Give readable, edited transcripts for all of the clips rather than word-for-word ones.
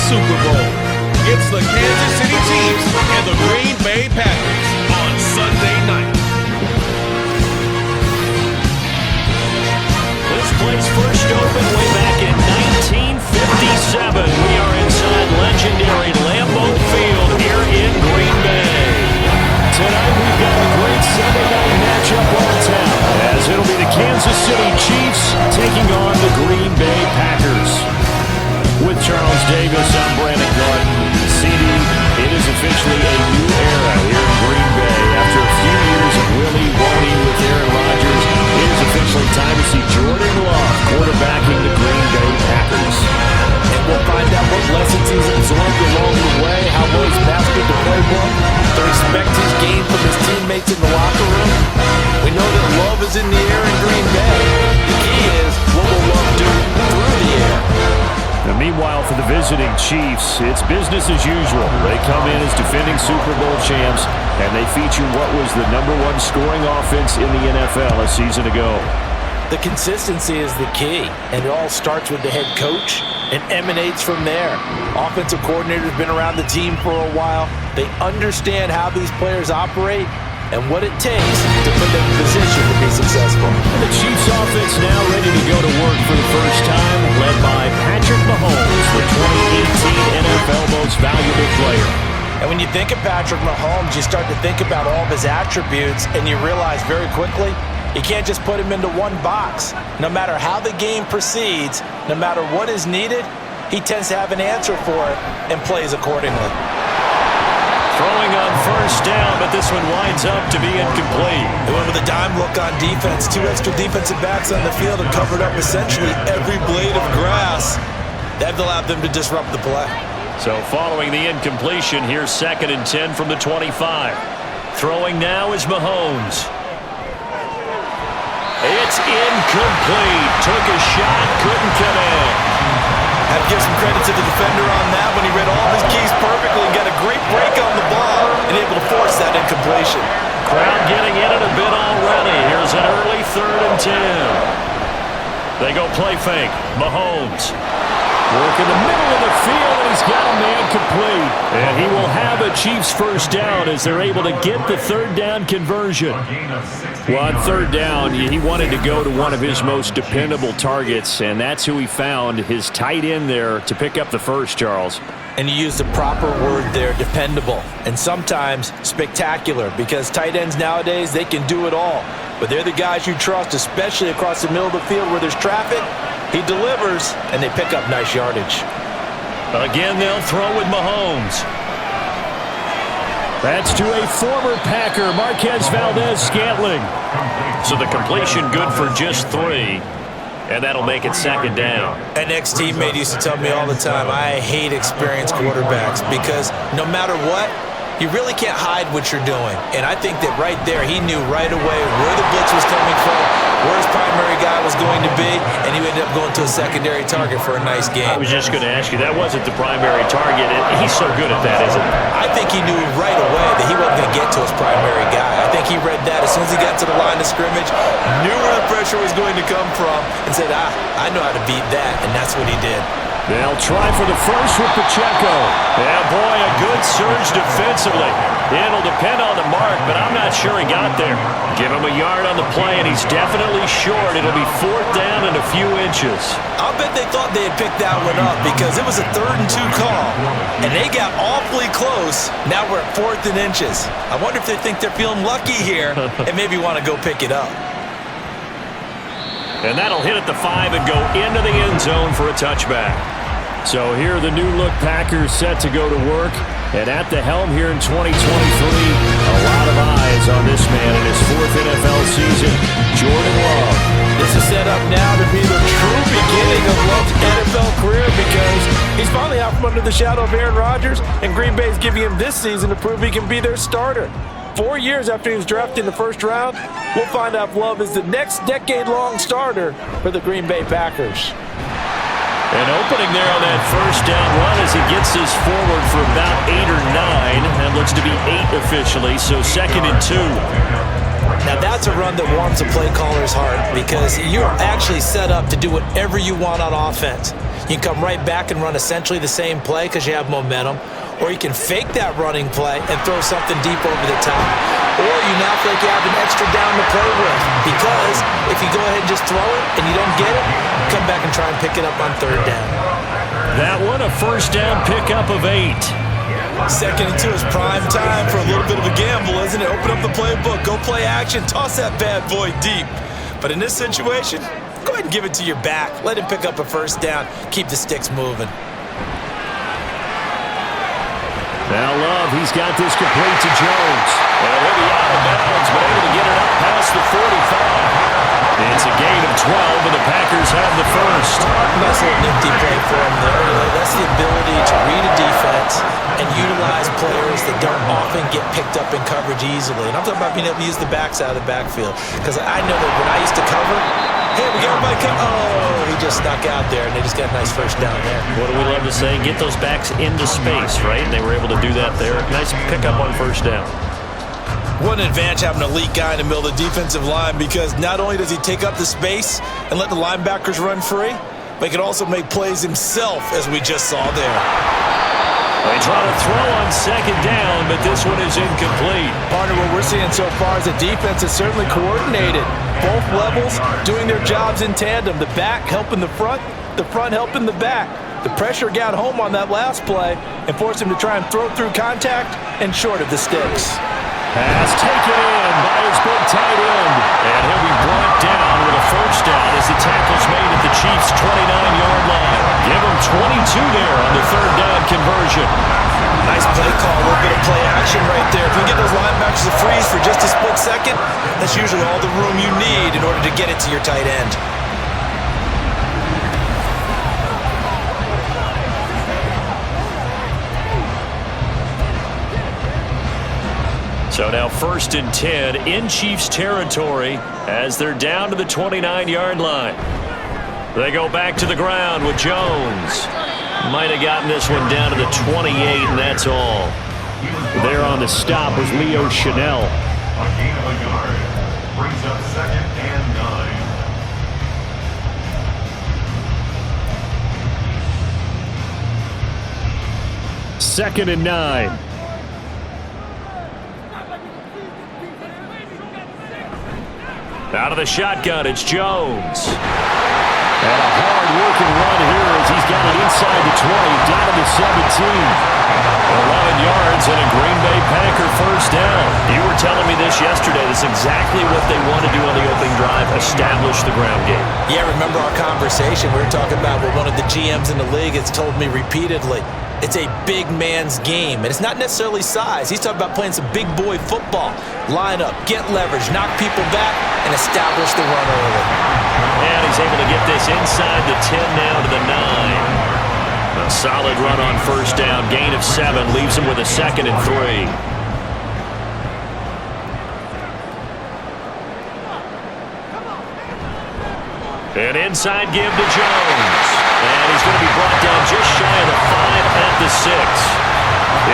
Super Bowl. It's the Kansas City Chiefs and the Green Bay Packers on Sunday night. This place first opened way back in 1957. We are inside legendary Lambeau Field here in Green Bay. Tonight we've got a great Sunday night matchup on tap, as it'll be the Kansas City Chiefs taking on the Green Bay Packers. With Charles Davis, I'm Brandon Garden. CD, it is officially a new era here in Green Bay. After a few years of Willie Woney with Aaron Rodgers, it is officially time to see Jordan Love quarterbacking the Green Bay Packers. And we'll find out what lessons he's absorbed along the way, how well he's mastered the playbook, the respect he's gained from his teammates in the locker room. We know that Love is in the air in Green Bay. The key is, what will Love do through the air? Now, meanwhile, for the visiting Chiefs, it's business as usual. They come in as defending Super Bowl champs, and they feature what was the #1 scoring offense in the NFL a season ago. The consistency is the key, and it all starts with the head coach and emanates from there. Offensive coordinator's been around the team for a while. They understand how these players operate and what it takes to put them in position to be successful. And the Chiefs offense now ready to go to work for the first time, led by Patrick Mahomes, the 2018 NFL Most Valuable Player. And when you think of Patrick Mahomes, you start to think about all of his attributes, and you realize very quickly, you can't just put him into one box. No matter how the game proceeds, no matter what is needed, he tends to have an answer for it and plays accordingly. Throwing on first down, but this one winds up to be incomplete. They went with a dime look on defense. 2 extra defensive backs on the field and covered up essentially every blade of grass. That allowed them to disrupt the play. So following the incompletion, here's 2nd and 10 from the 25. Throwing now is Mahomes. It's incomplete. Took a shot, couldn't come in. Have to give some credit to the defender on that when he read all of his keys perfectly and got a great break on the ball and able to force that incompletion. Crowd getting in it a bit already. Here's an early 3rd and 10. They go play fake. Mahomes. Work in the middle of the field, and he's got a man complete. And he will have a Chiefs first down as they're able to get the 3rd down conversion. Well, on 3rd down, he wanted to go to one of his most dependable targets, and that's who he found, his tight end there, to pick up the first, Charles. And you use the proper word there, dependable, and sometimes spectacular, because tight ends nowadays, they can do it all. But they're the guys you trust, especially across the middle of the field where there's traffic. He delivers, and they pick up nice yardage. Again, they'll throw with Mahomes. That's to a former Packer, Marquez Valdez-Scantling. So the completion good for just 3. And that'll make it 2nd down. An ex-teammate used to tell me all the time, I hate experienced quarterbacks because no matter what, you really can't hide what you're doing. And I think that right there, he knew right away where the blitz was coming from, where his primary guy was going to be, and he ended up going to a secondary target for a nice game. I was just going to ask you, that wasn't the primary target. He's so good at that, isn't he? I think he knew right away that he wasn't going to get to his primary guy. I think he read that as soon as he got to the line of scrimmage, knew where the pressure was going to come from, and said, I know how to beat that, and that's what he did. They'll try for the first with Pacheco. Yeah, boy, a good surge defensively. It'll depend on the mark, but I'm not sure he got there. Give him a yard on the play, and he's definitely short. It'll be 4th down and a few inches. I'll bet they thought they had picked that one up because it was a 3rd and 2 call, and they got awfully close. Now we're at 4th and inches. I wonder if they think they're feeling lucky here and maybe want to go pick it up. And that'll hit at the 5 and go into the end zone for a touchback. So here are the new-look Packers set to go to work. And at the helm here in 2023, a lot of eyes on this man in his 4th NFL season, Jordan Love. This is set up now to be the true beginning of Love's NFL career because he's finally out from under the shadow of Aaron Rodgers, and Green Bay's giving him this season to prove he can be their starter. 4 years after he was drafted in the 1st round, we'll find out if Love is the next decade-long starter for the Green Bay Packers. And opening there on that first down run as he gets this forward for about 8 or 9. That looks to be 8 officially, so 2nd and 2. Now that's a run that warms a play caller's heart because you're actually set up to do whatever you want on offense. You can come right back and run essentially the same play because you have momentum, or you can fake that running play and throw something deep over the top, or you now feel like you have an extra down to play with, because if you go ahead and just throw it and you don't get it, come back and try and pick it up on third down. That one, a first down pickup of 8. Second and 2 is prime time for a little bit of a gamble, isn't it? Open up the playbook, go play action, toss that bad boy deep. But in this situation, go ahead and give it to your back. Let him pick up a first down. Keep the sticks moving. Now Love, he's got this complete to Jones. And he'll be out of bounds, but able to get it up past the 45. It's a gain of 12, and the Packers have the first. Nice little nifty play for him there. That's the ability to read a defense and utilize players that don't often get picked up in coverage easily. And I'm talking about being able to use the backs out of the backfield. Because I know that when I used to cover, hey, we got everybody come. Oh, he just snuck out there, and they just got a nice first down there. What do we love to say? Get those backs into space, right? And they were able to do that there. Nice pickup on first down. What an advantage having an elite guy in the middle of the defensive line, because not only does he take up the space and let the linebackers run free, but he can also make plays himself, as we just saw there. They try to throw on second down, but this one is incomplete. Partner, what we're seeing so far is the defense is certainly coordinated. Both levels doing their jobs in tandem. The back helping the front helping the back. The pressure got home on that last play and forced him to try and throw through contact and short of the sticks. Pass taken in by his big tight end. And he'll be brought down with a first down as the tackle's made at the Chiefs' 29-yard line. Give him 22 there on the third down conversion. Nice play call, a little bit of play action right there. If you can get those linebackers to freeze for just a split second, that's usually all the room you need in order to get it to your tight end. So now 1st and 10 in Chiefs territory as they're down to the 29-yard line. They go back to the ground with Jones. Might have gotten this one down to the 28, and that's all. There on the stop was Leo Chanel. A gain of a yard brings up 2nd and 9. 2nd and 9. Out of the shotgun, it's Jones. And a hard-working run here as he's got it inside the 20, down to the 17. 11 yards and a Green Bay Packer first down. You were telling me this yesterday. This is exactly what they want to do on the opening drive, establish the ground game. Yeah, remember our conversation. We were talking about what one of the GMs in the league has told me repeatedly. It's a big man's game, and it's not necessarily size. He's talking about playing some big boy football. Line up, get leverage, knock people back, and establish the run early. And he's able to get this inside the 10 now to the 9. A solid run on first down, gain of 7, leaves him with a 2nd and 3. An inside give to Jones. And he's going to be brought down just shy of the 5 at the 6.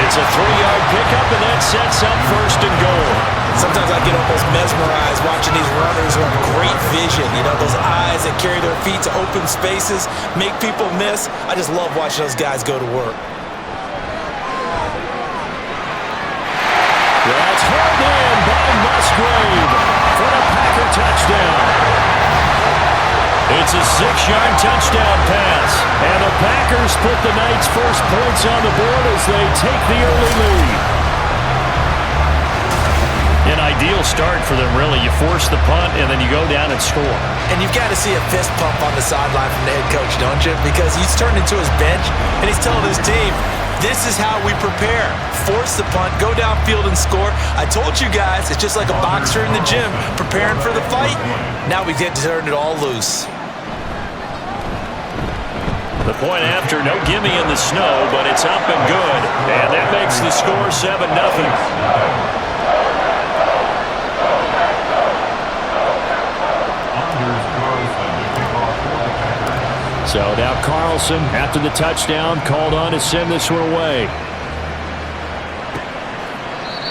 It's a 3-yard pickup, and that sets up 1st and goal. Sometimes I get almost mesmerized watching these runners who have great vision. You know, those eyes that carry their feet to open spaces, make people miss. I just love watching those guys go to work. That's held in by Musgrave for a Packer touchdown. It's a 6-yard touchdown pass. And the Packers put the Knights' first points on the board as they take the early lead. An ideal start for them, really. You force the punt, and then you go down and score. And you've got to see a fist pump on the sideline from the head coach, don't you? Because he's turned into his bench, and he's telling his team, this is how we prepare. Force the punt, go downfield and score. I told you guys, it's just like a boxer in the gym preparing for the fight. Now we get to turn it all loose. The point after, no gimme in the snow, but it's up and good. And that makes the score 7-0. So now Carlson, after the touchdown, called on to send this one away.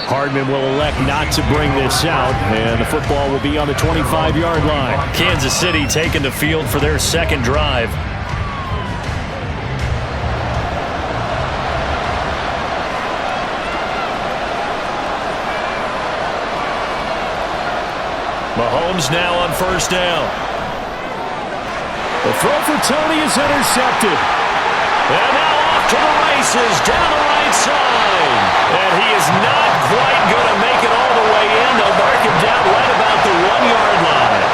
Hardman will elect not to bring this out, and the football will be on the 25-yard line. Kansas City taking the field for their second drive. Mahomes now on first down. The throw for Tony is intercepted. And now off to the races down the right side. And he is not quite going to make it all the way in. They'll mark him down right about the 1-yard line.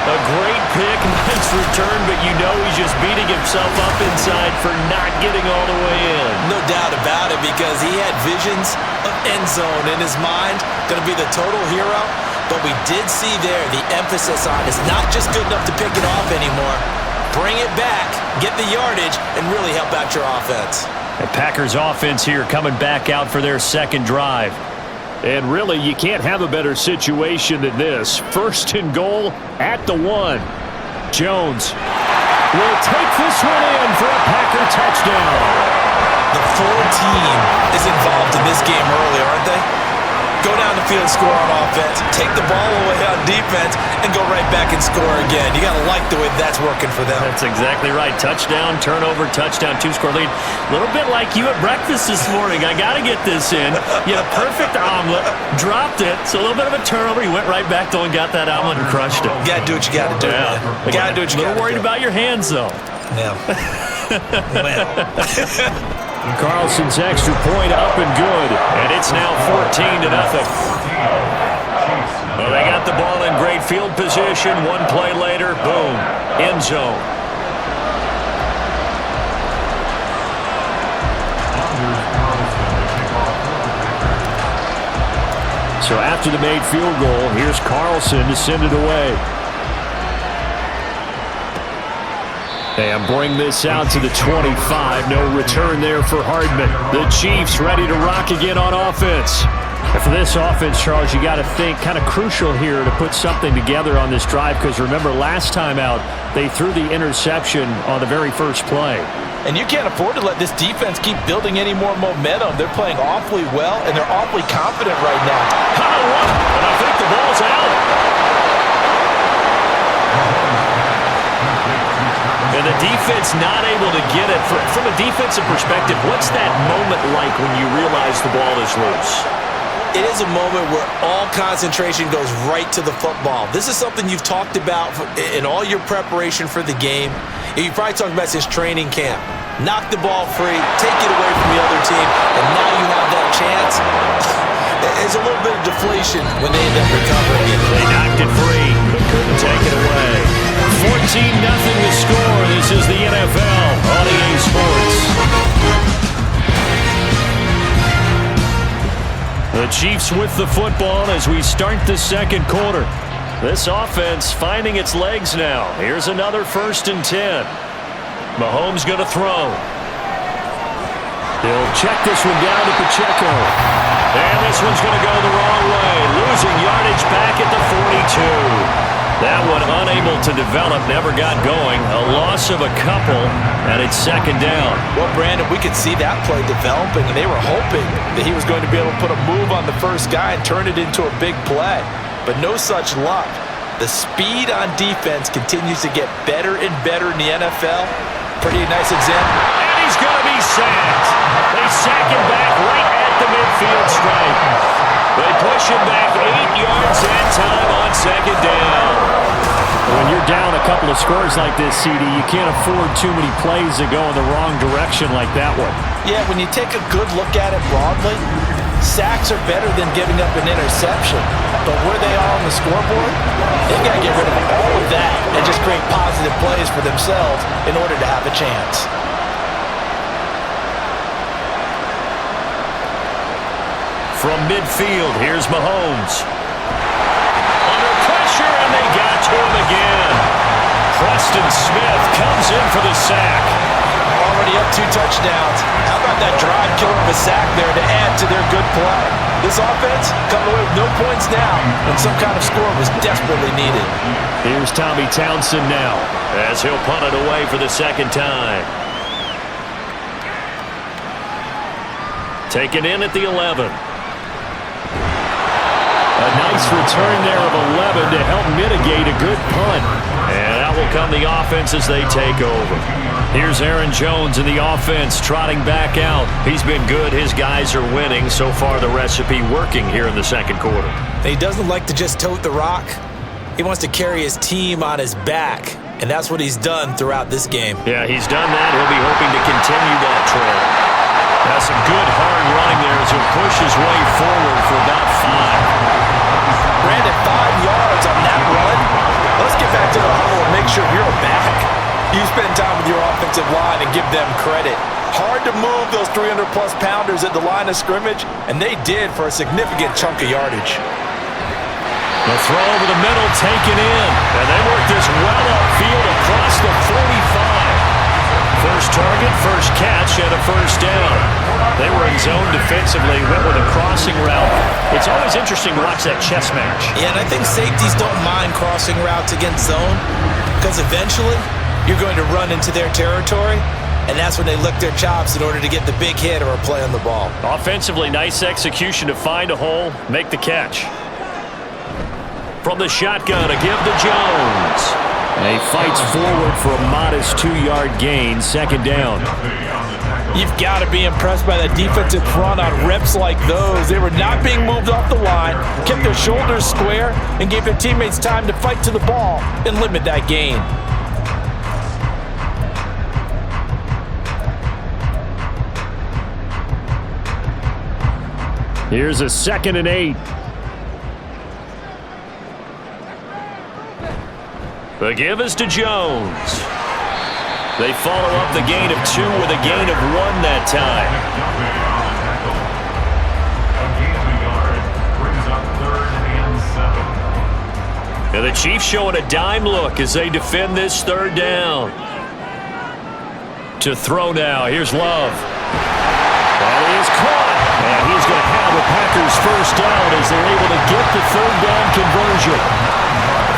A great pick, nice return, but you know he's just beating himself up inside for not getting all the way in. No doubt about it, because he had visions of end zone in his mind. Going to be the total hero. But we did see there the emphasis on it's not just good enough to pick it off anymore. Bring it back, get the yardage, and really help out your offense. The Packers offense here coming back out for their second drive. And really, you can't have a better situation than this. First and goal at the 1. Jones will take this one in for a Packer touchdown. The full team is involved in this game early, aren't they? Go down the field, score on offense, take the ball away on defense, and go right back and score again. You got to like the way that's working for them. That's exactly right. Touchdown, turnover, touchdown, 2-score lead. A little bit like you at breakfast this morning. I got to get this in. You had a perfect omelet, dropped it, so a little bit of a turnover. You went right back though and got that omelet and crushed it. You got to do what you got to do. Yeah. You got to do what you got to do. A little worried about your hands though. Yeah. Carlson's extra point up and good, and it's now 14-0. Well, they got the ball in great field position. One play later, boom, end zone. So after the made field goal, here's Carlson to send it away. And bring this out to the 25. No return there for Hardman. The Chiefs ready to rock again on offense. And for this offense, Charles, you got to think kind of crucial here to put something together on this drive, because remember last time out they threw the interception on the very first play. And you can't afford to let this defense keep building any more momentum. They're playing awfully well, and they're awfully confident right now. And I think the ball's out. And the defense not able to get it. From a defensive perspective, what's that moment like when you realize the ball is loose? It is a moment where all concentration goes right to the football. This is something you've talked about in all your preparation for the game. You probably talked about since training camp. Knock the ball free, take it away from the other team, and now you have that chance. There's a little bit of deflation when they end up recovering it. They knocked it free, but couldn't take it away. 14-0 to score. This is the NFL on EA Sports. The Chiefs with the football as we start the second quarter. This offense finding its legs now. Here's another 1st and 10. Mahomes going to throw. He'll check this one down to Pacheco. And this one's going to go the wrong way. Losing yardage back at the 42. That one unable to develop, never got going. A loss of a couple, and it's second down. Well, Brandon, we could see that play developing, and they were hoping that he was going to be able to put a move on the first guy and turn it into a big play. But no such luck. The speed on defense continues to get better and better in the NFL. Pretty nice example. And he's going to be sacked. They sack him back right at the midfield stripe. They push him back 8 yards that time on second down. When you're down a couple of scores like this, CD, you can't afford too many plays that go in the wrong direction like that one. Yeah, when you take a good look at it broadly, sacks are better than giving up an interception. But where they are on the scoreboard, they've got to get rid of all of that and just create positive plays for themselves in order to have a chance. From midfield, here's Mahomes. Under pressure, and they got to him again. Preston Smith comes in for the sack. Already up 2 touchdowns. How about that drive killer of a sack there to add to their good play? This offense coming away with no points now, and some kind of score was desperately needed. Here's Tommy Townsend now, as he'll punt it away for the second time. Taken in at the 11. A nice return there of 11 to help mitigate a good punt. And out will come the offense as they take over. Here's Aaron Jones in the offense, trotting back out. He's been good. His guys are winning. So far, the recipe working here in the second quarter. He doesn't like to just tote the rock. He wants to carry his team on his back, and that's what he's done throughout this game. Yeah, he's done that. He'll be hoping to continue that trail. That's some good hard running there as he'll push his way forward for about 5. Brandon, 5 yards on that run. Let's get back to the huddle and make sure you're back. You spend time with your offensive line and give them credit. Hard to move those 300-plus pounders at the line of scrimmage, and they did for a significant chunk of yardage. The throw over the middle taken in, and they work this well upfield across the 45. First target, first catch, and a first down. They were in zone defensively, went with a crossing route. It's always interesting to watch that chess match. Yeah, and I think safeties don't mind crossing routes against zone because eventually you're going to run into their territory, and that's when they lick their chops in order to get the big hit or a play on the ball. Offensively, nice execution to find a hole, make the catch. From the shotgun, a give to Jones. And he fights forward for a modest 2-yard gain, second down. You've got to be impressed by the defensive front on reps like those. They were not being moved off the line, kept their shoulders square, and gave their teammates time to fight to the ball and limit that gain. Here's a 2nd and 8. The give is to Jones. They follow up the gain of 2 with a gain of 1 that time. And the Chiefs showing a dime look as they defend this 3rd down. To throw now. Here's Love. That is caught. And he's going to have the Packers first down as they're able to get the 3rd down conversion.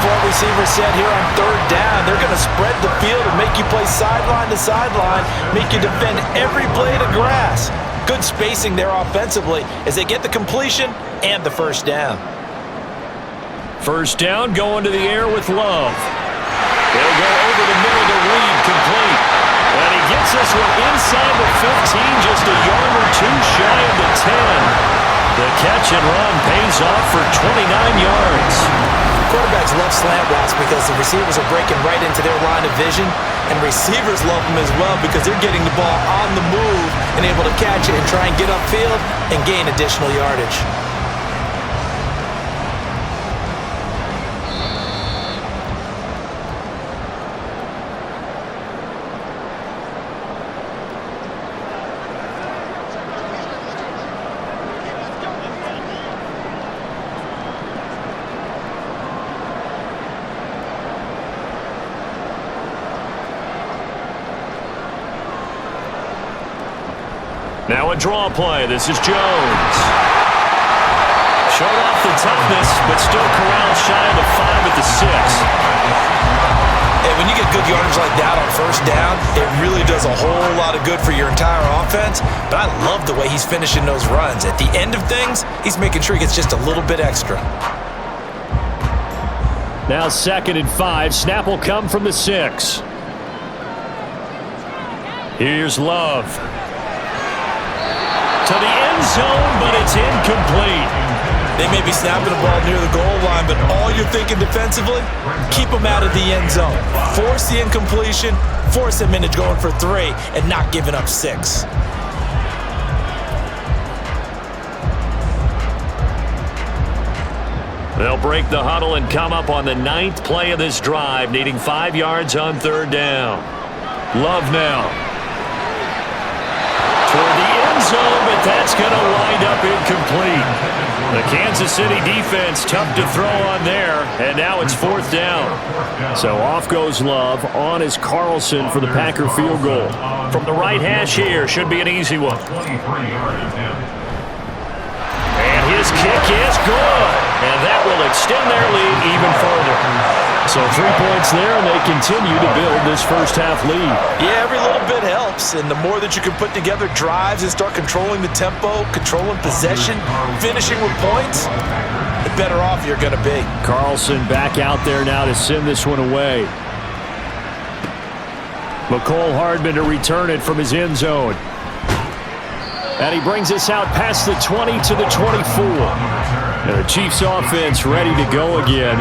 Four receivers set here on 3rd down. They're going to spread the field and make you play sideline to sideline, make you defend every blade of grass. Good spacing there offensively as they get the completion and the first down. First down going to the air with Love. They'll go over the middle to Reed, complete. And he gets this one inside the 15, just a yard or 2 shy of the 10. The catch and run pays off for 29 yards. Quarterbacks love slant routes because the receivers are breaking right into their line of vision, and receivers love them as well because they're getting the ball on the move and able to catch it and try and get upfield and gain additional yardage. Now a draw play. This is Jones. Showed off the toughness, but still corralled shy of the 5 at the 6. Hey, when you get good yardage like that on first down, it really does a whole lot of good for your entire offense. But I love the way he's finishing those runs. At the end of things, he's making sure he gets just a little bit extra. Now 2nd and 5. Snap will come from the 6. Here's Love. To the end zone, but it's incomplete. They may be snapping the ball near the goal line, but all you're thinking defensively, keep them out of the end zone. Force the incompletion, force them into going for 3, and not giving up 6. They'll break the huddle and come up on the 9th play of this drive, needing 5 yards on 3rd down. Love now. Toward the end zone, but that's going to wind up incomplete. The Kansas City defense tough to throw on there, and now it's 4th down. So off goes Love. On is Carlson for the Packer field goal. From the right hash here, should be an easy one. And his kick is good, and that will extend their lead even further. So 3 points there, and they continue to build this first half lead. Yeah, every little bit helps, and the more that you can put together drives and start controlling the tempo, controlling possession, finishing with points, the better off you're going to be. Carlson back out there now to send this one away. McCole Hardman to return it from his end zone. And he brings us out past the 20 to the 24. And the Chiefs offense ready to go again.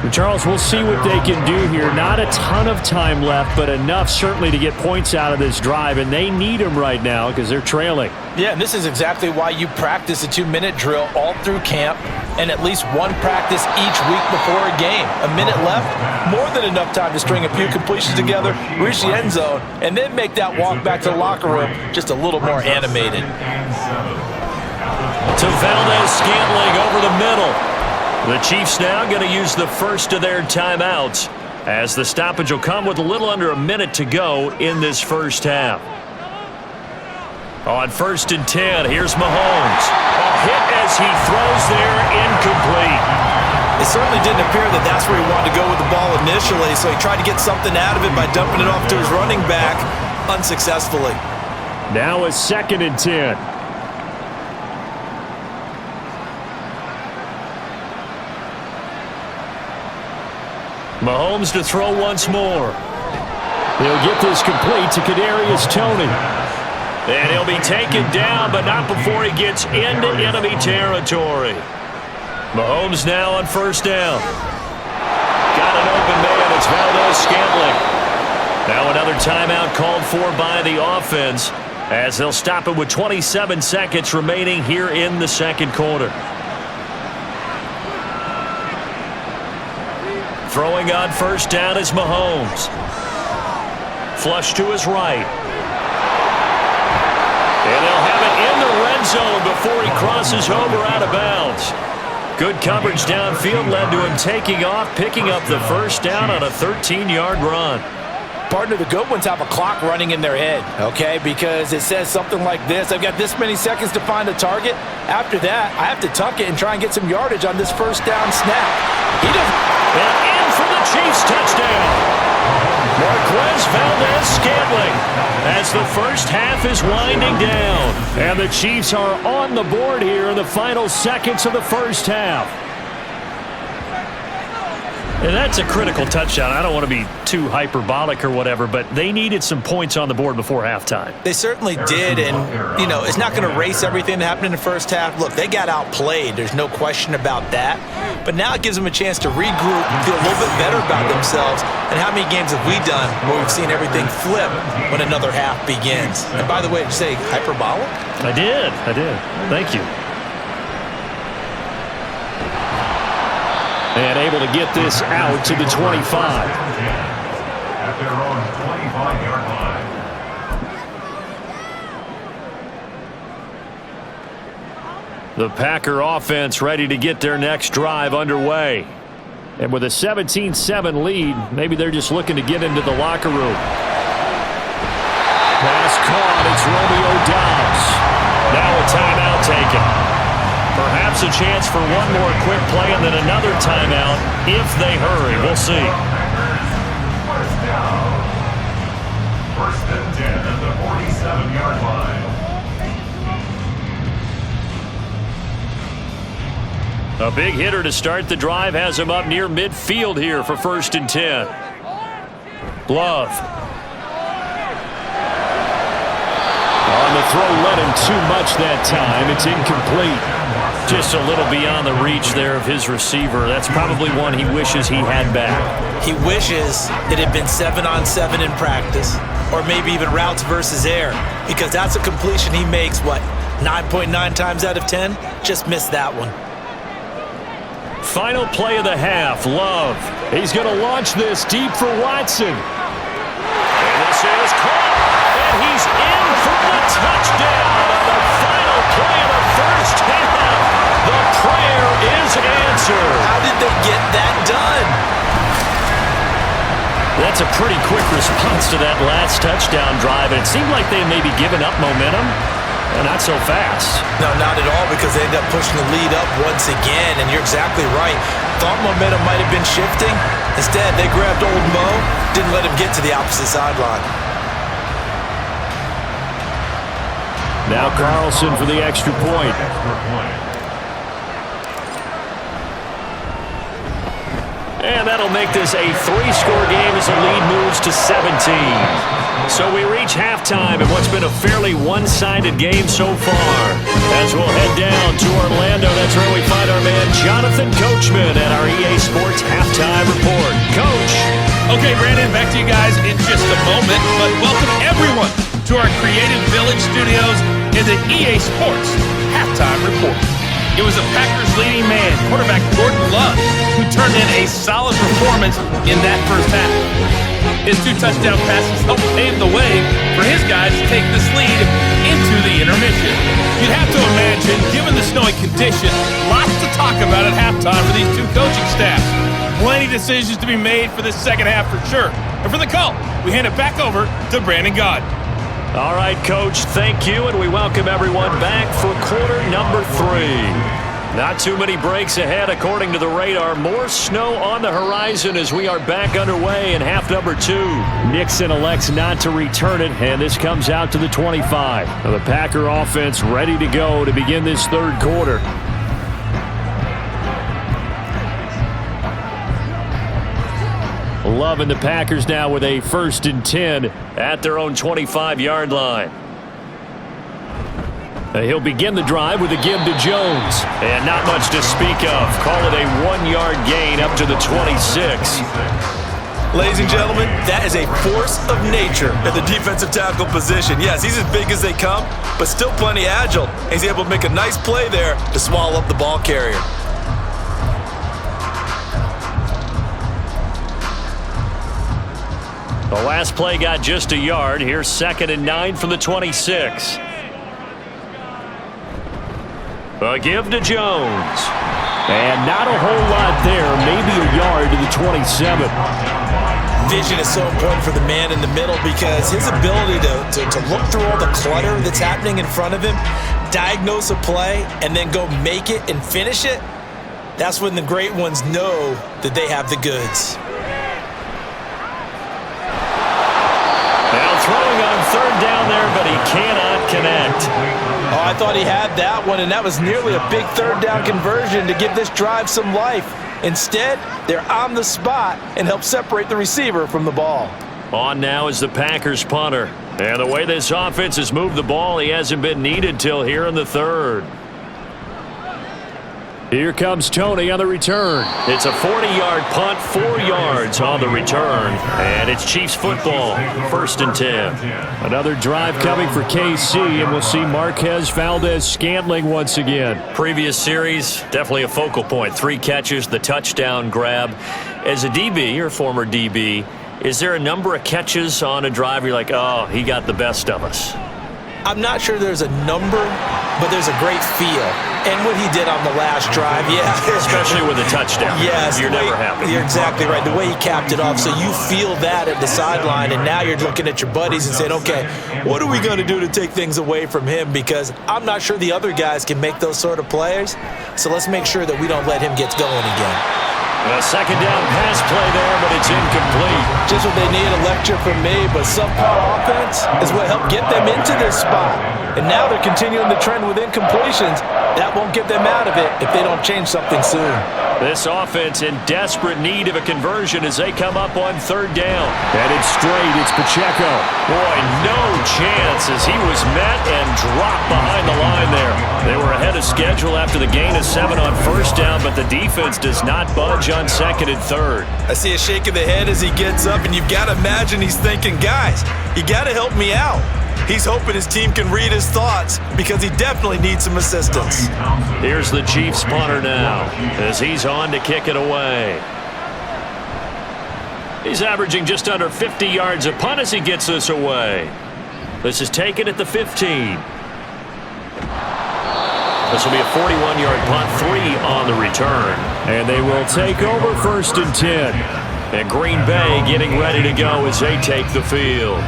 And Charles, we'll see what they can do here. Not a ton of time left, but enough certainly to get points out of this drive. And they need them right now because they're trailing. Yeah, and this is exactly why you practice a 2-minute drill all through camp and at least one practice each week before a game. A minute left, more than enough time to string a few completions together, reach the end zone, and then make that walk back to the locker room just a little more animated. To Valdez-Scantling over the middle. The Chiefs now going to use the first of their timeouts as the stoppage will come with a little under a minute to go in this first half. On 1st and 10, here's Mahomes. A hit as he throws there, incomplete. It certainly didn't appear that that's where he wanted to go with the ball initially, so he tried to get something out of it by dumping it off to his running back unsuccessfully. Now a 2nd and 10. Mahomes to throw once more. He'll get this complete to Kadarius Toney. And he'll be taken down, but not before he gets into enemy territory. Mahomes now on 1st down. Got an open man. It's Valdez-Scantling. Now another timeout called for by the offense as they'll stop it with 27 seconds remaining here in the second quarter. Throwing on 1st down is Mahomes. Flush to his right. And they'll have it in the red zone before he crosses over out of bounds. Good coverage downfield led to him taking off, picking up the 1st down on a 13-yard run. Partner, the good ones have a clock running in their head, okay? Because it says something like this: I've got this many seconds to find a target. After that, I have to tuck it and try and get some yardage on this 1st down snap. He doesn't. And in for the Chiefs touchdown. Marquez Valdez-Scantling as the first half is winding down. And the Chiefs are on the board here in the final seconds of the first half. And that's a critical touchdown. I don't want to be too hyperbolic or whatever, but they needed some points on the board before halftime. They certainly did, and, you know, it's not going to erase everything that happened in the first half. Look, they got outplayed. There's no question about that. But now it gives them a chance to regroup, feel a little bit better about themselves. And how many games have we done where we've seen everything flip when another half begins? And by the way, did you say hyperbolic? I did. Thank you. And able to get this out to the 25. At their own 25-yard line. The Packer offense ready to get their next drive underway. And with a 17-7 lead, maybe they're just looking to get into the locker room. Pass caught. It's Romeo Doubs. Now a timeout taken. Perhaps a chance for one more quick play and then another timeout if they hurry. We'll see. 1st down. 1st and 10 at the 47-yard line. A big hitter to start the drive has him up near midfield here for 1st and 10. Love. On the throw, led him too much that time. It's incomplete. Just a little beyond the reach there of his receiver. That's probably one he wishes he had back. He wishes it had been 7-on-7 in practice, or maybe even routes versus air, because that's a completion he makes, 9.9 times out of 10? Just missed that one. Final play of the half, Love. He's going to launch this deep for Watson. And this is caught, and he's in for the touchdown on the final play of the first half. The prayer is answered. How did they get that done? That's a pretty quick response to that last touchdown drive, and it seemed like they may be giving up momentum. Not so fast. No, not at all, because they end up pushing the lead up once again, and you're exactly right. Thought momentum might have been shifting. Instead, they grabbed old Mo, didn't let him get to the opposite sideline. Now Carlson for the extra point. And that'll make this a 3-score game as the lead moves to 17. So we reach halftime in what's been a fairly one-sided game so far. As we'll head down to Orlando, that's where we find our man Jonathan Coachman at our EA Sports Halftime Report. Coach. Okay, Brandon, back to you guys in just a moment, but welcome everyone to our Creative Village studios in the EA Sports Halftime Report. It was a Packers leading man, quarterback Jordan Love, who turned in a solid performance in that first half. His 2 touchdown passes helped pave the way for his guys to take this lead into the intermission. You'd have to imagine, given the snowy condition, lots to talk about at halftime for these 2 coaching staffs. Plenty of decisions to be made for this second half for sure. And for the call, we hand it back over to Brandon Gaud. All right, Coach, thank you, and we welcome everyone back for quarter number 3. Not too many breaks ahead according to the radar. More snow on the horizon as we are back underway in half number 2. Nixon elects not to return it, and this comes out to the 25. Now the Packer offense ready to go to begin this third quarter. Love and the Packers now with a 1st and 10 at their own 25-yard line. He'll begin the drive with a give to Jones. And not much to speak of. Call it a 1-yard gain up to the 26. Ladies and gentlemen, that is a force of nature at the defensive tackle position. Yes, he's as big as they come, but still plenty agile. He's able to make a nice play there to swallow up the ball carrier. The last play got just a yard. Here's 2nd and 9 from the 26. A give to Jones. And not a whole lot there. Maybe a yard to the 27. Vision is so important for the man in the middle because his ability to look through all the clutter that's happening in front of him, diagnose a play, and then go make it and finish it, that's when the great ones know that they have the goods. Now throwing on 3rd down there, but he cannot connect. Oh, I thought he had that one, and that was nearly a big 3rd down conversion to give this drive some life. Instead, they're on the spot and help separate the receiver from the ball. On now is the Packers punter. And the way this offense has moved the ball, he hasn't been needed till here in the 3rd. Here comes Tony on the return. It's a 40-yard punt, 4 yards on the return. And it's Chiefs football, 1st and 10. Another drive coming for KC, and we'll see Marquez Valdez-Scantling once again. Previous series, definitely a focal point. 3 catches, the touchdown grab. As a DB, or former DB, is there a number of catches on a drive where you're like, oh, he got the best of us? I'm not sure there's a number, but there's a great feel. And what he did on the last drive, yeah. Especially with a touchdown. Yes. You're never happy. You're exactly right. The way he capped it off, so you feel that at the sideline, and now you're looking at your buddies and saying, okay, what are we going to do to take things away from him? Because I'm not sure the other guys can make those sort of plays, so let's make sure that we don't let him get going again. A 2nd down pass play there, but it's incomplete. Just what they need, a lecture from me, but subpar offense is what helped get them into this spot. And now they're continuing the trend with incompletions. That won't get them out of it if they don't change something soon. This offense in desperate need of a conversion as they come up on 3rd down. And it's straight. It's Pacheco. Boy, no chance as he was met and dropped behind the line there. They were ahead of schedule after the gain of 7 on 1st down, but the defense does not budge on 2nd and 3rd. I see a shake of the head as he gets up, and you've got to imagine he's thinking, guys, you got to help me out. He's hoping his team can read his thoughts because he definitely needs some assistance. Here's the Chiefs punter now as he's on to kick it away. He's averaging just under 50 yards a punt as he gets this away. This is taken at the 15. This will be a 41-yard punt, 3 on the return. And they will take over 1st and 10. And Green Bay getting ready to go as they take the field.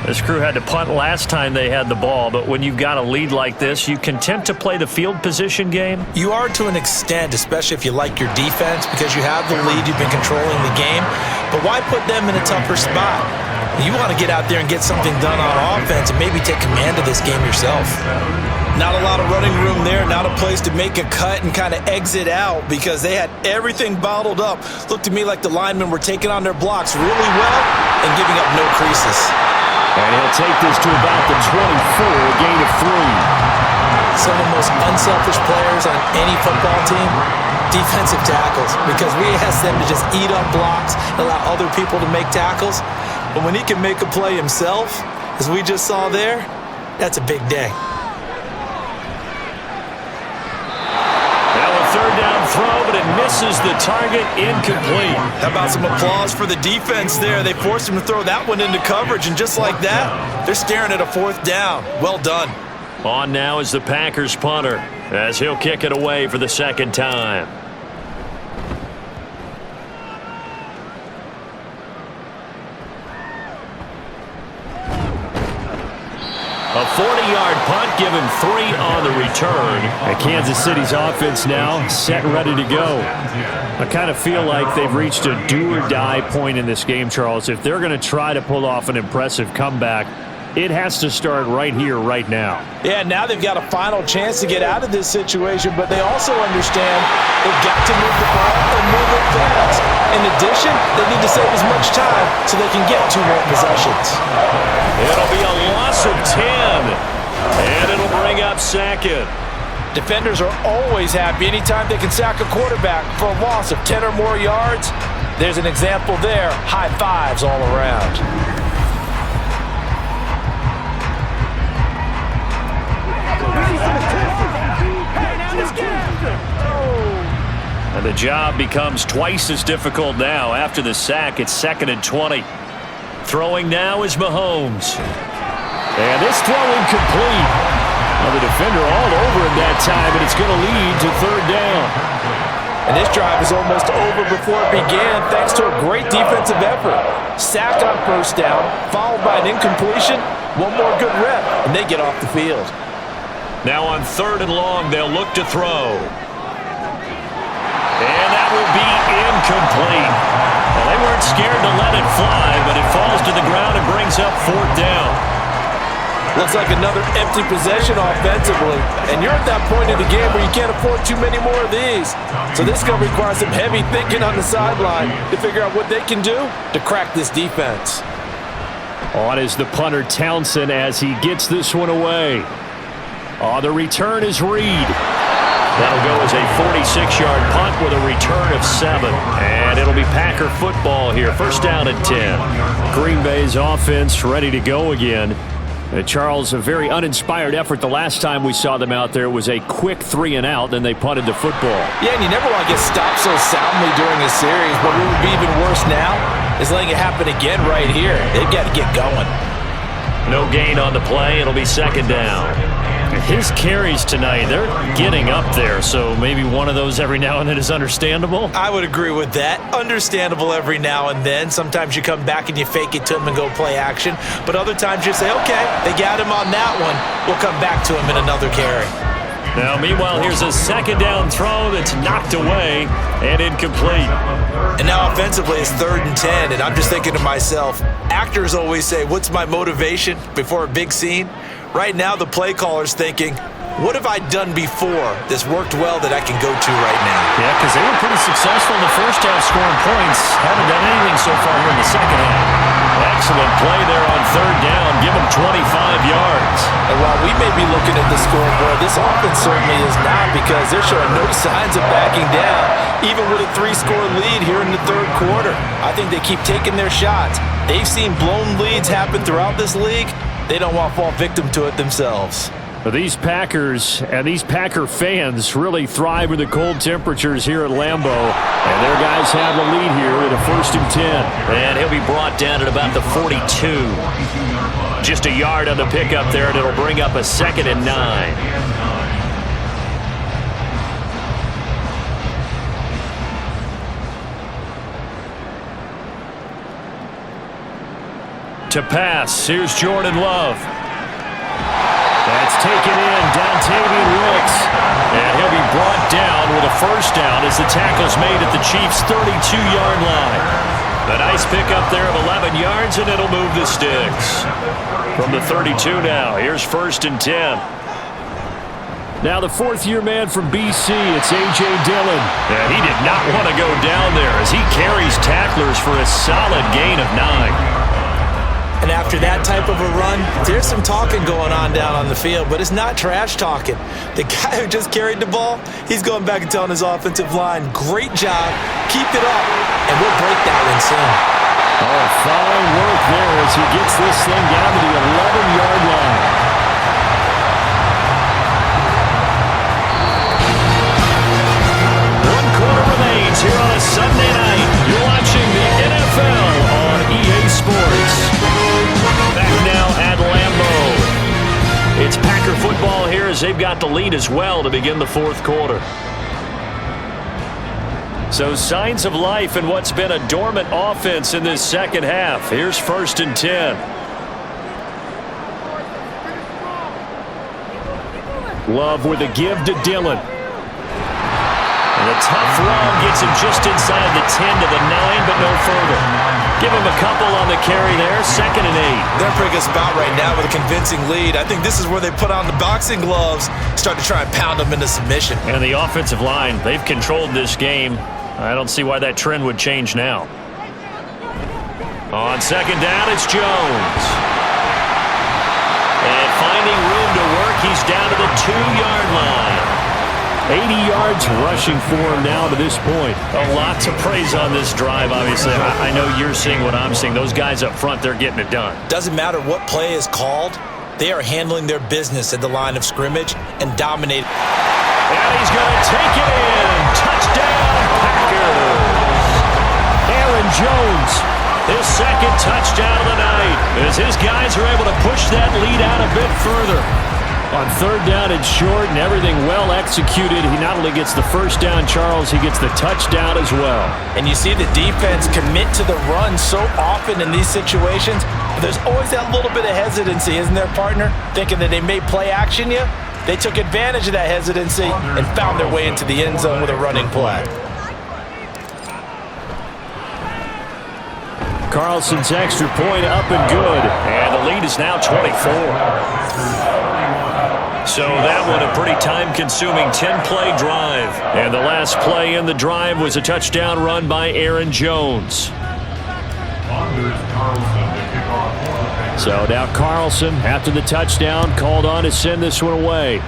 This crew had to punt last time they had the ball, but when you've got a lead like this, you content to play the field position game? You are to an extent, especially if you like your defense, because you have the lead, you've been controlling the game. But why put them in a tougher spot? You want to get out there and get something done on offense and maybe take command of this game yourself. Not a lot of running room there, not a place to make a cut and kind of exit out because they had everything bottled up. Looked to me like the linemen were taking on their blocks really well and giving up no creases. And he'll take this to about the 24, a gain of 3. Some of the most unselfish players on any football team, defensive tackles, because we ask them to just eat up blocks, allow other people to make tackles. But when he can make a play himself, as we just saw there, that's a big day. Third down throw, but it misses the target, incomplete. How about some applause for the defense there? They forced him to throw that one into coverage, and just like that, they're staring at a fourth down. Well done. On now is the Packers punter, as he'll kick it away for the second time. A 40-yard punt, give him 3 on the return. And Kansas City's offense now set and ready to go. I kind of feel like they've reached a do-or-die point in this game, Charles. If they're going to try to pull off an impressive comeback, it has to start right here, right now. Yeah, now they've got a final chance to get out of this situation, but they also understand they've got to move the ball and move it fast. In addition, they need to save as much time so they can get 2 more possessions. It'll be a loss of 10, and it'll bring up second. Defenders are always happy anytime they can sack a quarterback for a loss of 10 or more yards. There's an example there. High fives all around. And the job becomes twice as difficult now. After the sack, it's 2nd and 20. Throwing now is Mahomes. And this throw incomplete. Well, the defender all over him that time, and it's going to lead to 3rd down. And this drive is almost over before it began thanks to a great defensive effort. Sack on 1st down, followed by an incompletion. One more good rep, and they get off the field. Now on 3rd and long, they'll look to throw. And that will be incomplete. Well, they weren't scared to let it fly, but it falls to the ground and brings up 4th down. Looks like another empty possession offensively. And you're at that point in the game where you can't afford too many more of these. So this is going to require some heavy thinking on the sideline to figure out what they can do to crack this defense. On is the punter Townsend as he gets this one away. The return is Reed. That'll go as a 46-yard punt with a return of 7. And it'll be Packer football here. 1st down and 10. Green Bay's offense ready to go again. Charles, a very uninspired effort the last time we saw them out there. It was a quick 3 and out, then they punted the football. Yeah, and you never want to get stopped so soundly during a series, but what would be even worse now is letting it happen again right here. They've got to get going. No gain on the play. It'll be 2nd down. His carries tonight, they're getting up there, so maybe one of those every now and then is understandable. I would agree with that. Understandable every now and then. Sometimes you come back and you fake it to him and go play action, but other times you say, okay, they got him on that one. We'll come back to him in another carry. Now, meanwhile, here's a 2nd down throw that's knocked away and incomplete. And now offensively, it's 3rd and 10, and I'm just thinking to myself, actors always say, what's my motivation before a big scene? Right now, the play caller's thinking, what have I done before that's worked well that I can go to right now? Yeah, because they were pretty successful in the 1st half scoring points. Haven't done anything so far here in the 2nd half. Excellent play there on 3rd down. Give them 25 yards. And while we may be looking at the scoreboard, this offense certainly is not, because they're showing no signs of backing down, even with a 3-score lead here in the 3rd quarter. I think they keep taking their shots. They've seen blown leads happen throughout this league. They don't want to fall victim to it themselves. But these Packers and these Packer fans really thrive in the cold temperatures here at Lambeau. And their guys have the lead here with a 1st and 10. And he'll be brought down at about the 42. Just a yard on the pickup there, and it'll bring up a 2nd and 9. To pass, here's Jordan Love. That's taken in, Dontavian Wilkes. And he'll be brought down with a 1st down as the tackle's made at the Chiefs' 32-yard line. A nice pickup there of 11 yards, and it'll move the sticks. From the 32 now, here's 1st and 10. Now the 4th-year man from BC, it's A.J. Dillon. And he did not want to go down there as he carries tacklers for a solid gain of 9. And after that type of a run, there's some talking going on down on the field, but it's not trash talking. The guy who just carried the ball, he's going back and telling his offensive line, great job, keep it up, and we'll break that one soon. Oh, fine work there as he gets this thing down to the 11-yard line. One quarter remains here on a Sunday night. You're watching the NFL on EA Sports. Back now at Lambeau. It's Packer football here as they've got the lead as well to begin the fourth quarter. So signs of life in what's been a dormant offense in this second half. Here's 1st and 10. Love with a give to Dillon. And a tough run gets him just inside the 10 to the 9, but no further. Give him a couple on the carry there, 2nd and 8. They're pretty good spot right now with a convincing lead. I think this is where they put on the boxing gloves, start to try and pound them into submission. And the offensive line, they've controlled this game. I don't see why that trend would change now. On 2nd down, it's Jones. And finding room to work, he's down to the 2-yard line. 80 yards rushing for him now to this point. A lot to praise on this drive, obviously. I know you're seeing what I'm seeing. Those guys up front, they're getting it done. Doesn't matter what play is called. They are handling their business at the line of scrimmage and dominating. And he's going to take it in. Touchdown, Packers. Aaron Jones, his 2nd touchdown of the night, as his guys are able to push that lead out a bit further. On 3rd down and short and everything well executed, he not only gets the 1st down, Charles, he gets the touchdown as well. And you see the defense commit to the run so often in these situations. There's always that little bit of hesitancy, isn't there, partner? Thinking that they may play action you. They took advantage of that hesitancy and found their way into the end zone with a running play. Carlson's extra point up and good. And the lead is now 24. So that one a pretty time-consuming 10-play drive. And the last play in the drive was a touchdown run by Aaron Jones. So now Carlson, after the touchdown, called on to send this one away.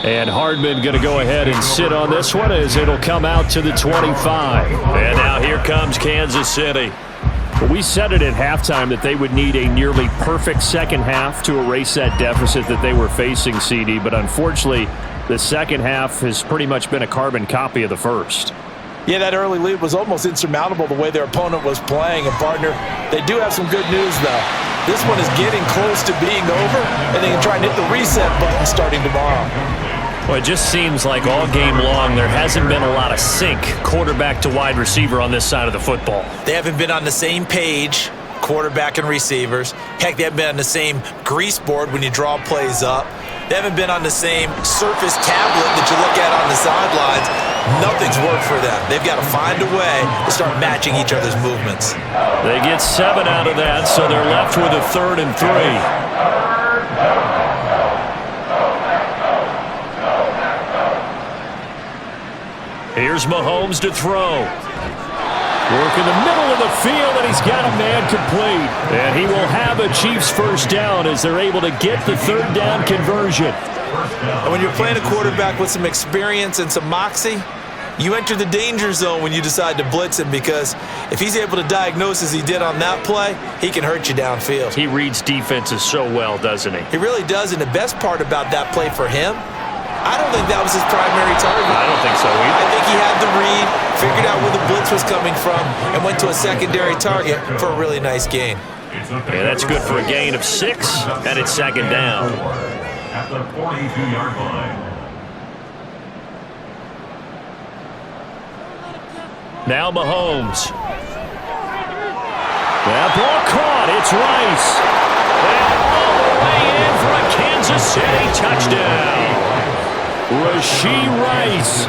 And Hardman going to go ahead and sit on this one as it'll come out to the 25. And now here comes Kansas City. We said it at halftime that they would need a nearly perfect second half to erase that deficit that they were facing, CD. But unfortunately, the second half has pretty much been a carbon copy of the first. Yeah, that early lead was almost insurmountable the way their opponent was playing. And, partner, they do have some good news, though. This one is getting close to being over, and they can try and hit the reset button starting tomorrow. Well, it just seems like all game long there hasn't been a lot of sync quarterback to wide receiver on this side of the football. They haven't been on the same page, quarterback and receivers. Heck, they haven't been on the same grease board when you draw plays up. They haven't been on the same Surface tablet that you look at on the sidelines. Nothing's worked for them. They've got to find a way to start matching each other's movements. They get 7 out of that, so they're left with a 3rd and 3. Here's Mahomes to throw. Work in the middle of the field, and he's got a man complete. And he will have a Chiefs 1st down as they're able to get the 3rd down conversion. And when you're playing a quarterback with some experience and some moxie, you enter the danger zone when you decide to blitz him, because if he's able to diagnose as he did on that play, he can hurt you downfield. He reads defenses so well, doesn't he? He really does, and the best part about that play for him, I don't think that was his primary target. I don't think so either. I think he had the read, figured out where the blitz was coming from, and went to a secondary target for a really nice gain. Yeah, that's good for a gain of 6, and it's 2nd down. At the 42-yard line. Now Mahomes. That ball caught. It's Rice. And all the way in for a Kansas City touchdown. Rashee Rice,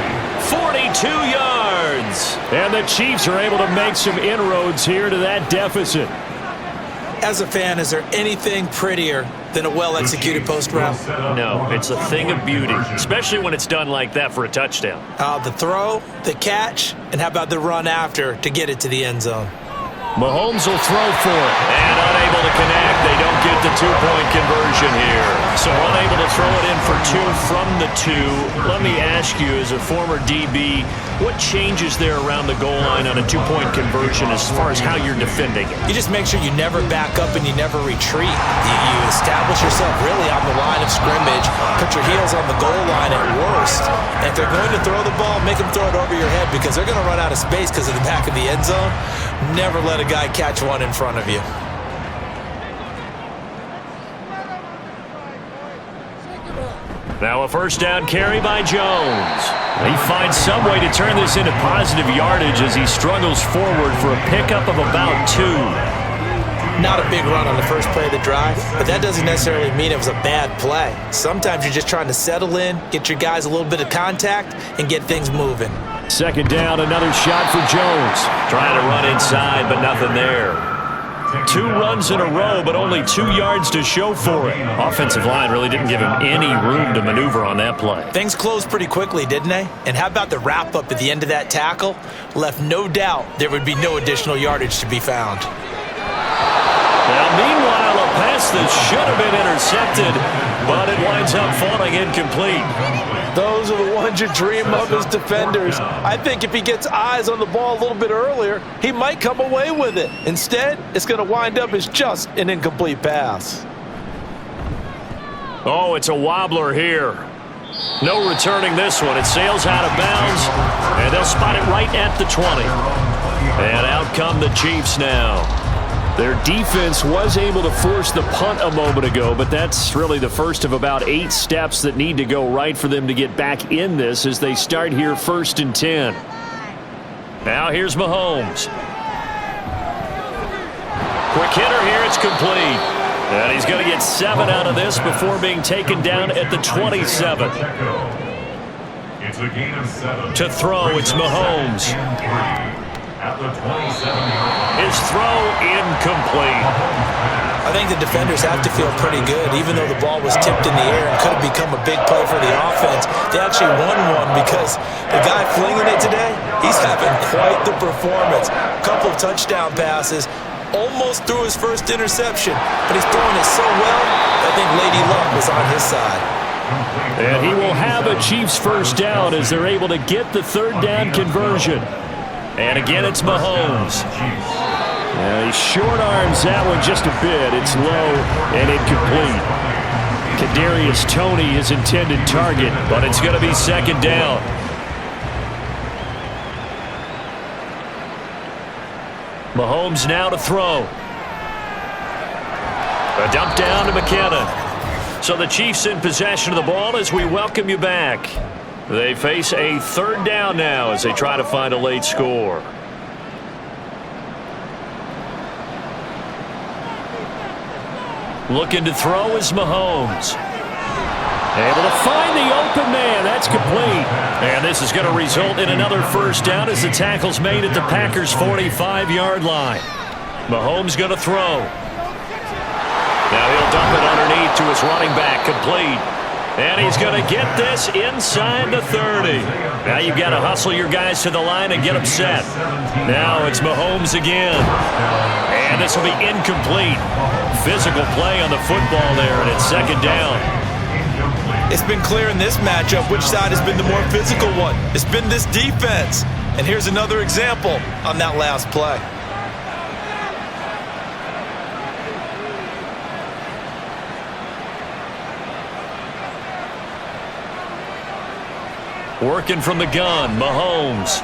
42 yards. And the Chiefs are able to make some inroads here to that deficit. As a fan, is there anything prettier than a well-executed post route? No, it's a thing of beauty, especially when it's done like that for a touchdown. The throw, the catch, and how about the run after to get it to the end zone? Mahomes will throw for it. And unable to connect. They don't get the two-point conversion here. So unable to throw it in for two from the two. Let me ask you, as a former DB, what changes there around the goal line on a two-point conversion as far as how you're defending it? You just make sure you never back up and you never retreat. You establish yourself really on the line of scrimmage, put your heels on the goal line at worst. And if they're going to throw the ball, make them throw it over your head because they're going to run out of space because of the back of the end zone. Never let a guy catch one in front of you. Now a first down carry by Jones. He finds some way to turn this into positive yardage as he struggles forward for a pickup of about 2. Not a big run on the first play of the drive, but that doesn't necessarily mean it was a bad play. Sometimes you're just trying to settle in, get your guys a little bit of contact, and get things moving. Second down, another shot for Jones. Trying to run inside, but nothing there. 2 runs in a row, but only 2 yards to show for it. Offensive line really didn't give him any room to maneuver on that play. Things closed pretty quickly, didn't they? And how about the wrap-up at the end of that tackle? Left no doubt there would be no additional yardage to be found. Now, meanwhile, a pass that should have been intercepted, but it winds up falling incomplete. Those are the ones you dream of as defenders. I think if he gets eyes on the ball a little bit earlier, he might come away with it. Instead, it's going to wind up as just an incomplete pass. Oh, it's a wobbler here. No returning this one. It sails out of bounds, and they'll spot it right at the 20. And out come the Chiefs now. Their defense was able to force the punt a moment ago, but that's really the first of about 8 steps that need to go right for them to get back in this as they start here 1st and 10. Now here's Mahomes. Quick hitter here, it's complete. And he's going to get 7 out of this before being taken down at the 27. It's a gain of 7. To throw, it's Mahomes. At the 27-yard. His throw incomplete. I think the defenders have to feel pretty good. Even though the ball was tipped in the air and could have become a big play for the offense, they actually won one because the guy flinging it today, he's having quite the performance. Couple of touchdown passes, almost threw his first interception, but he's throwing it so well, I think Lady Luck was on his side. And he will have a Chiefs first down as they're able to get the 3rd down conversion. And again, it's Mahomes. He short arms that one just a bit. It's low and incomplete. Kadarius Toney, his intended target, but it's going to be 2nd down. Mahomes now to throw. A dump down to McKinnon. So the Chiefs in possession of the ball as we welcome you back. They face a 3rd down now as they try to find a late score. Looking to throw is Mahomes. Able to find the open man. That's complete. And this is going to result in another first down as the tackle's made at the Packers' 45-yard line. Mahomes going to throw. Now he'll dump it underneath to his running back. Complete. And he's going to get this inside the 30. Now you've got to hustle your guys to the line and get them set. Now it's Mahomes again. And this will be incomplete. Physical play on the football there, and it's 2nd down. It's been clear in this matchup which side has been the more physical one. It's been this defense. And here's another example on that last play. Working from the gun, Mahomes.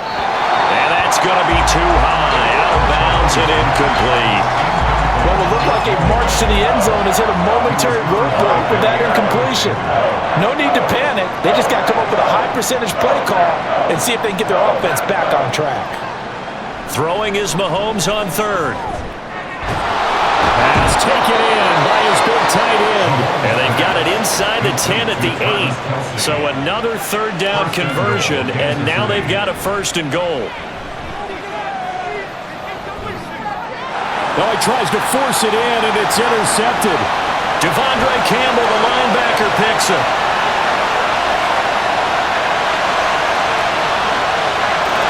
And that's going to be too high. Out of bounds and incomplete. Well, it looked like a march to the end zone has hit a momentary roadblock with that incompletion. No need to panic. They just got to come up with a high percentage play call and see if they can get their offense back on track. Throwing is Mahomes on 3rd. Pass taken in by his big tight end. And they've got it inside the 10 at the 8. So another 3rd down conversion, and now they've got a 1st and goal. Oh, he tries to force it in, and it's intercepted. Devondre Campbell, the linebacker, picks it.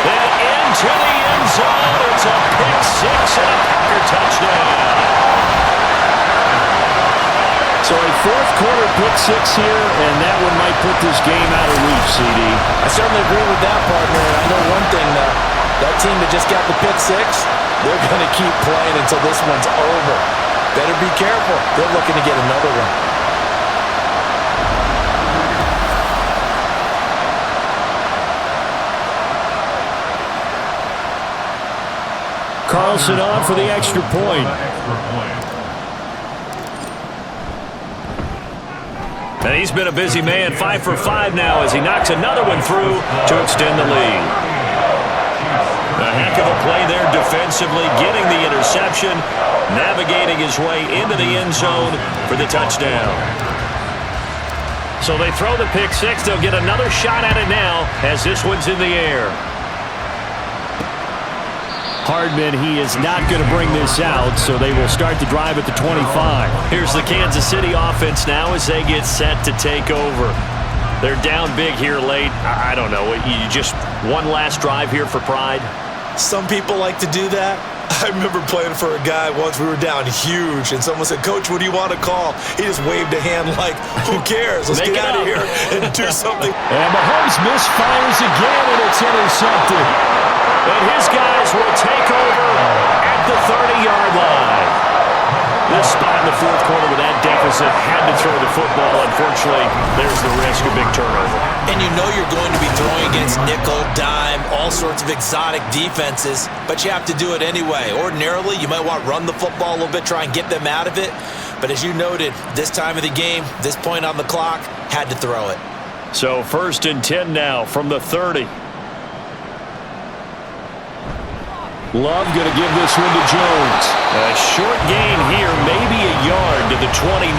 And into the end zone. It's a pick six and a Packer touchdown. So a fourth quarter pick six here, and that one might put this game out of reach, CD. I certainly agree with that, partner. And I know one thing, though. That team that just got the pick six, they're going to keep playing until this one's over. Better be careful. They're looking to get another one. Carlson on for the extra point. And he's been a busy man, 5 for 5 now as he knocks another one through to extend the lead. A heck of a play there defensively, getting the interception, navigating his way into the end zone for the touchdown. So they throw the pick six. They'll get another shot at it now as this one's in the air. Hardman, he is not going to bring this out, so they will start the drive at the 25. Here's the Kansas City offense now as they get set to take over. They're down big here late. I don't know. You just one last drive here for pride? Some people like to do that. I remember playing for a guy once. We were down huge, and someone said, "Coach, what do you want to call?" He just waved a hand like, "Who cares? Let's get out of here and do something." And Mahomes misfires again, and it's intercepted. And his guys will take over at the 30-yard line. This spot in the fourth quarter with that deficit had to throw the football. Unfortunately, there's the risk of big turnover. And you know you're going to be throwing against nickel, dime, all sorts of exotic defenses, but you have to do it anyway. Ordinarily, you might want to run the football a little bit, try and get them out of it. But as you noted, this time of the game, this point on the clock, had to throw it. So 1st and 10 now from the 30. Love going to give this one to Jones. A short gain here, maybe a yard to the 29.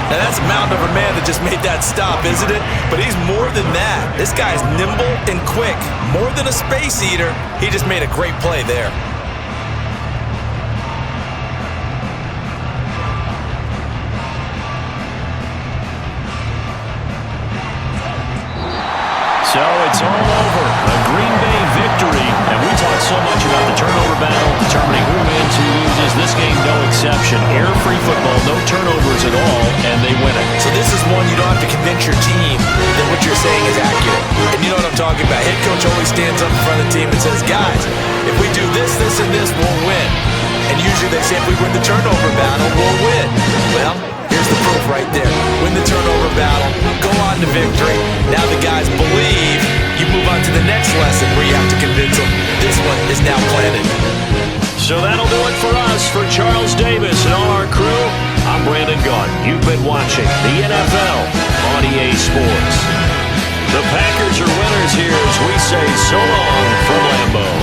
Now that's a mountain of a man that just made that stop, isn't it? But he's more than that. This guy's nimble and quick. More than a space eater, he just made a great play there. So it's all over. A Green Bay victory. And we talked so much about the turnover battle, determining who wins, who loses. This game, no exception. Error-free football, no turnovers at all, and they win it. So this is one you don't have to convince your team that what you're saying is accurate. And you know what I'm talking about. Head coach always stands up in front of the team and says, "Guys, if we do this, this, and this, we'll win." And usually they say, if we win the turnover battle, we'll win. Well, here's the proof right there. Win the turnover battle, go on to victory. Now the guys believe. You move on to the next lesson where you have to convince them this one is now planted. So that'll do it for us. For Charles Davis and all our crew, I'm Brandon Gaudin. You've been watching the NFL on EA Sports. The Packers are winners here as we say so long from Lambeau.